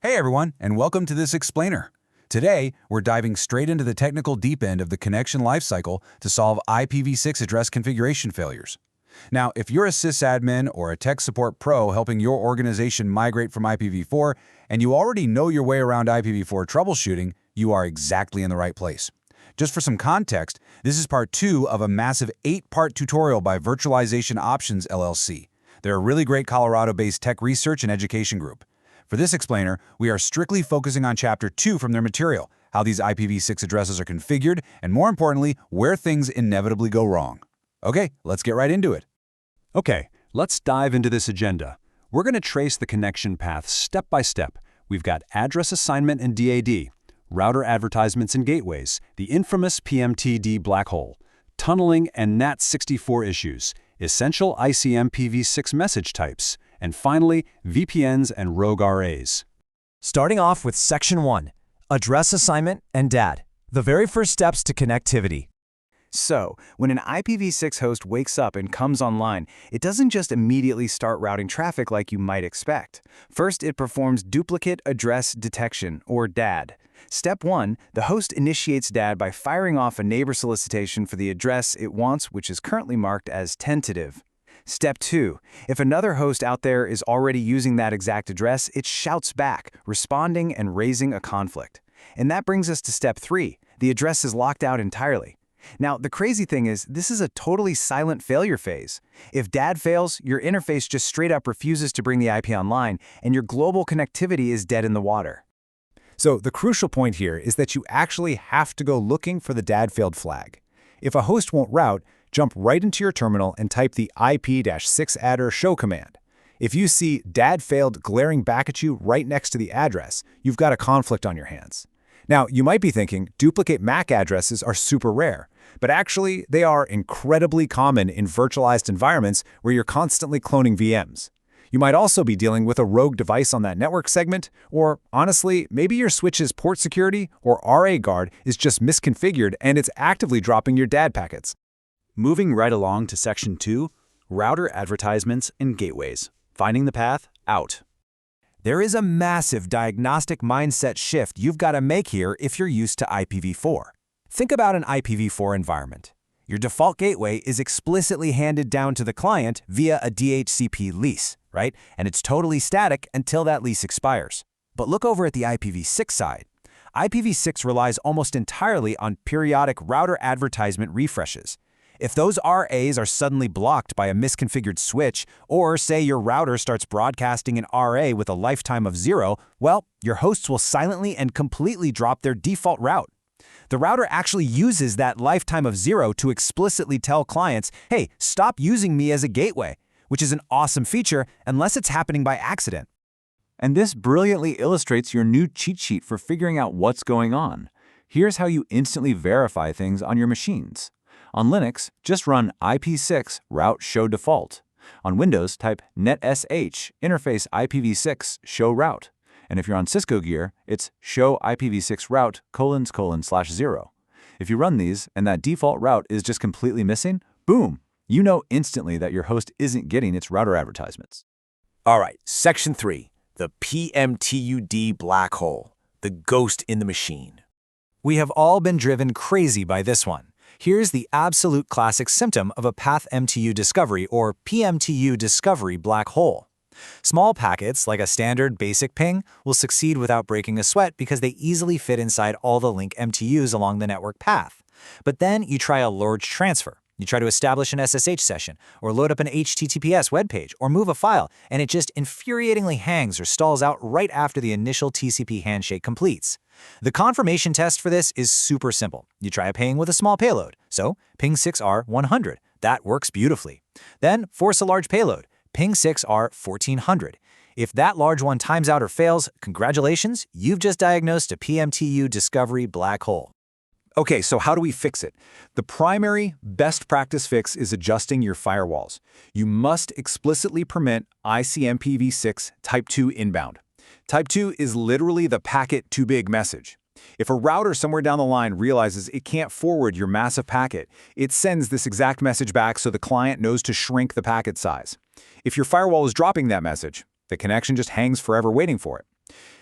Hey everyone, and welcome to this explainer. Today, we're diving straight into the technical deep end of the connection lifecycle to solve IPv6 address configuration failures. Now, if you're a sysadmin or a tech support pro helping your organization migrate from IPv4, and you already know your way around IPv4 troubleshooting, you are exactly in the right place. Just for some context, this is part 2 of a massive 8-part tutorial by Virtualization Options LLC. They're a really great Colorado-based tech research and education group. For this explainer, we are strictly focusing on Chapter 2 from their material, how these IPv6 addresses are configured, and more importantly, where things inevitably go wrong. Okay, let's get right into it. Okay, let's dive into this agenda. We're going to trace the connection path step by step. We've got address assignment and DAD, router advertisements and gateways, the infamous PMTUD black hole, tunneling and NAT64 issues, essential ICMPv6 message types, and finally, VPNs and Rogue RAs. Starting off with Section 1, Address Assignment and DAD, the very first steps to connectivity. So, when an IPv6 host wakes up and comes online, it doesn't just immediately start routing traffic like you might expect. First, it performs Duplicate Address Detection, or DAD. Step 1, the host initiates DAD by firing off a neighbor solicitation for the address it wants, which is currently marked as tentative. Step 2, if another host out there is already using that exact address, it shouts back, responding and raising a conflict. And that brings us to Step 3, the address is locked out entirely. Now, the crazy thing is, this is a totally silent failure phase. If DAD fails, your interface just straight up refuses to bring the IP online, and your global connectivity is dead in the water. So the crucial point here is that you actually have to go looking for the DAD failed flag. If a host won't route, jump right into your terminal and type the IP-6adder show command. If you see DAD failed glaring back at you right next to the address, you've got a conflict on your hands. Now, you might be thinking duplicate MAC addresses are super rare, but actually they are incredibly common in virtualized environments where you're constantly cloning VMs. You might also be dealing with a rogue device on that network segment, or honestly, maybe your switch's port security or RA guard is just misconfigured and it's actively dropping your DAD packets. Moving right along to Section 2, Router Advertisements and Gateways. Finding the path out. There is a massive diagnostic mindset shift you've got to make here if you're used to IPv4. Think about an IPv4 environment. Your default gateway is explicitly handed down to the client via a DHCP lease, right? And it's totally static until that lease expires. But look over at the IPv6 side. IPv6 relies almost entirely on periodic router advertisement refreshes. If those RAs are suddenly blocked by a misconfigured switch, or say your router starts broadcasting an RA with a lifetime of 0, well, your hosts will silently and completely drop their default route. The router actually uses that lifetime of 0 to explicitly tell clients, hey, stop using me as a gateway, which is an awesome feature unless it's happening by accident. And this brilliantly illustrates your new cheat sheet for figuring out what's going on. Here's how you instantly verify things on your machines. On Linux, just run IP6 route show default. On Windows, type netsh interface IPv6 show route. And if you're on Cisco gear, it's show IPv6 route : /0. If you run these and that default route is just completely missing, boom, you know instantly that your host isn't getting its router advertisements. All right, Section 3, the PMTUD black hole, the ghost in the machine. We have all been driven crazy by this one. Here's the absolute classic symptom of a path MTU discovery or PMTU discovery black hole. Small packets, like a standard basic ping, will succeed without breaking a sweat because they easily fit inside all the link MTUs along the network path. But then you try a large transfer. You try to establish an SSH session, or load up an HTTPS web page, or move a file, and it just infuriatingly hangs or stalls out right after the initial TCP handshake completes. The confirmation test for this is super simple. You try a ping with a small payload. So, ping 6R 100. That works beautifully. Then, force a large payload. Ping 6R 1400. If that large one times out or fails, congratulations, you've just diagnosed a PMTU discovery black hole. Okay, so how do we fix it? The primary best practice fix is adjusting your firewalls. You must explicitly permit ICMPv6 Type 2 inbound. Type 2 is literally the packet too big message. If a router somewhere down the line realizes it can't forward your massive packet, it sends this exact message back so the client knows to shrink the packet size. If your firewall is dropping that message, the connection just hangs forever waiting for it.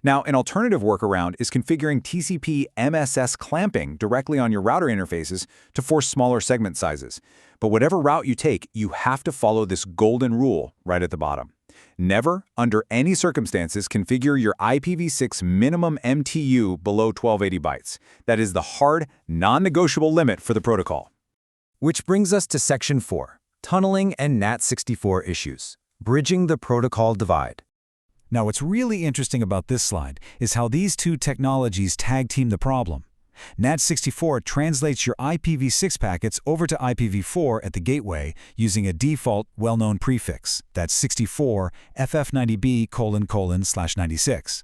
Now, an alternative workaround is configuring TCP MSS clamping directly on your router interfaces to force smaller segment sizes. But whatever route you take, you have to follow this golden rule right at the bottom. Never, under any circumstances, configure your IPv6 minimum MTU below 1280 bytes. That is the hard, non-negotiable limit for the protocol. Which brings us to Section 4, Tunneling and NAT64 Issues, Bridging the Protocol Divide. Now, what's really interesting about this slide is how these two technologies tag-team the problem. NAT64 translates your IPv6 packets over to IPv4 at the gateway using a default, well-known prefix, that's 64 FF90B:/96.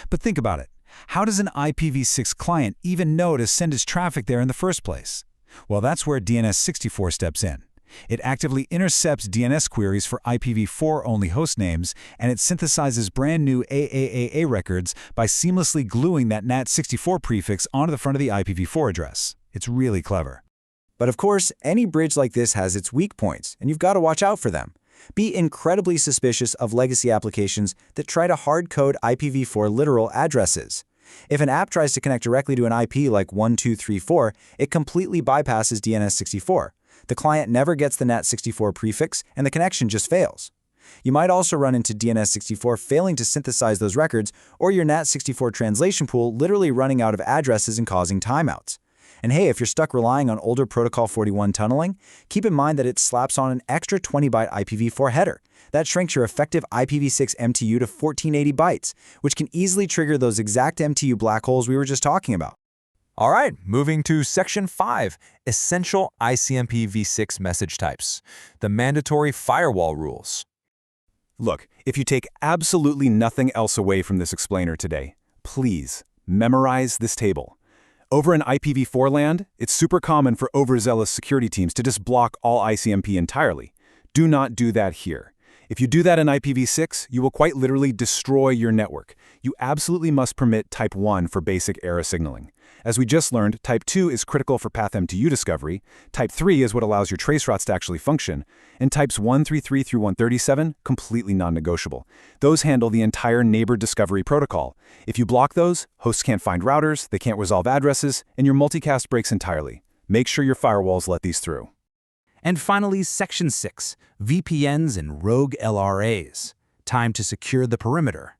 But think about it. How does an IPv6 client even know to send its traffic there in the first place? Well, that's where DNS64 steps in. It actively intercepts DNS queries for IPv4-only hostnames, and it synthesizes brand new AAAA records by seamlessly gluing that NAT64 prefix onto the front of the IPv4 address. It's really clever. But of course, any bridge like this has its weak points, and you've got to watch out for them. Be incredibly suspicious of legacy applications that try to hard-code IPv4 literal addresses. If an app tries to connect directly to an IP like 1234, it completely bypasses DNS64. The client never gets the NAT64 prefix, and the connection just fails. You might also run into DNS64 failing to synthesize those records, or your NAT64 translation pool literally running out of addresses and causing timeouts. And hey, if you're stuck relying on older Protocol 41 tunneling, keep in mind that it slaps on an extra 20-byte IPv4 header. That shrinks your effective IPv6 MTU to 1480 bytes, which can easily trigger those exact MTU black holes we were just talking about. All right, moving to Section 5, Essential ICMP-v6 Message Types, the mandatory firewall rules. Look, if you take absolutely nothing else away from this explainer today, please memorize this table. Over in IPv4 land, it's super common for overzealous security teams to just block all ICMP entirely. Do not do that here. If you do that in IPv6, you will quite literally destroy your network. You absolutely must permit Type 1 for basic error signaling. As we just learned, Type 2 is critical for PathMTU discovery, Type 3 is what allows your trace routes to actually function, and Types 133 through 137, completely non-negotiable. Those handle the entire neighbor discovery protocol. If you block those, hosts can't find routers, they can't resolve addresses, and your multicast breaks entirely. Make sure your firewalls let these through. And finally, Section 6, VPNs and Rogue RAs. Time to secure the perimeter.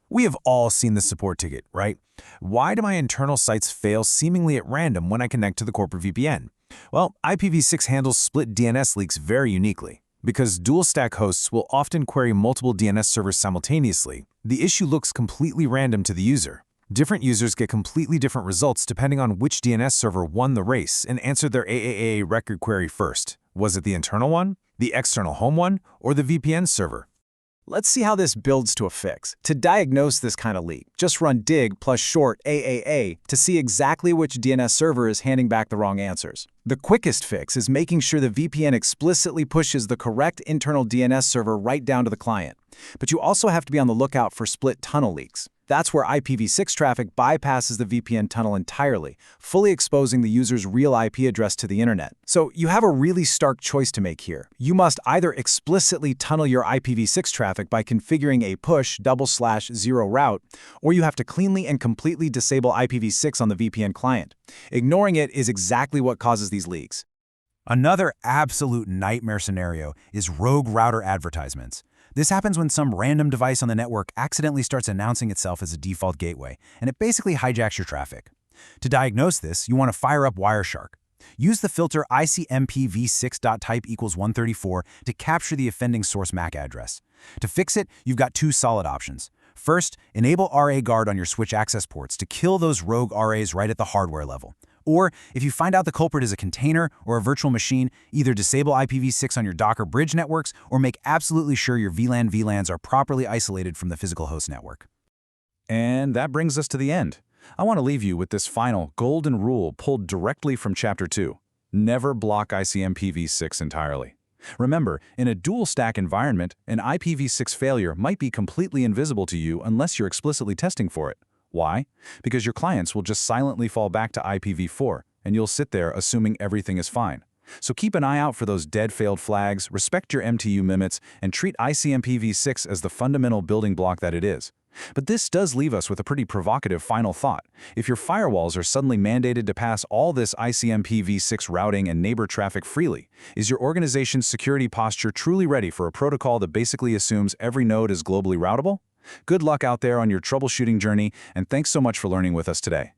We have all seen the support ticket, right? Why do my internal sites fail seemingly at random when I connect to the corporate VPN? Well, IPv6 handles split DNS leaks very uniquely. Because dual-stack hosts will often query multiple DNS servers simultaneously, the issue looks completely random to the user. Different users get completely different results depending on which DNS server won the race and answered their AAA record query first. Was it the internal one, the external home one, or the VPN server? Let's see how this builds to a fix. To diagnose this kind of leak, just run dig plus short AAA to see exactly which DNS server is handing back the wrong answers. The quickest fix is making sure the VPN explicitly pushes the correct internal DNS server right down to the client. But you also have to be on the lookout for split tunnel leaks. That's where IPv6 traffic bypasses the VPN tunnel entirely, fully exposing the user's real IP address to the internet. So you have a really stark choice to make here. You must either explicitly tunnel your IPv6 traffic by configuring a push/0 route, or you have to cleanly and completely disable IPv6 on the VPN client. Ignoring it is exactly what causes these leaks. Another absolute nightmare scenario is rogue router advertisements. This happens when some random device on the network accidentally starts announcing itself as a default gateway, and it basically hijacks your traffic. To diagnose this, you want to fire up Wireshark. Use the filter ICMP-v6.type = 134 to capture the offending source MAC address. To fix it, you've got two solid options. First, enable RA guard on your switch access ports to kill those rogue RAs right at the hardware level. Or, if you find out the culprit is a container or a virtual machine, either disable IPv6 on your Docker bridge networks or make absolutely sure your VLANs are properly isolated from the physical host network. And that brings us to the end. I want to leave you with this final golden rule pulled directly from Chapter 2. Never block ICMP-v6 entirely. Remember, in a dual-stack environment, an IPv6 failure might be completely invisible to you unless you're explicitly testing for it. Why? Because your clients will just silently fall back to IPv4, and you'll sit there assuming everything is fine. So keep an eye out for those dead failed flags, respect your MTU limits, and treat ICMP-v6 as the fundamental building block that it is. But this does leave us with a pretty provocative final thought. If your firewalls are suddenly mandated to pass all this IPv6 routing and neighbor traffic freely, is your organization's security posture truly ready for a protocol that basically assumes every node is globally routable? Good luck out there on your troubleshooting journey, and thanks so much for learning with us today.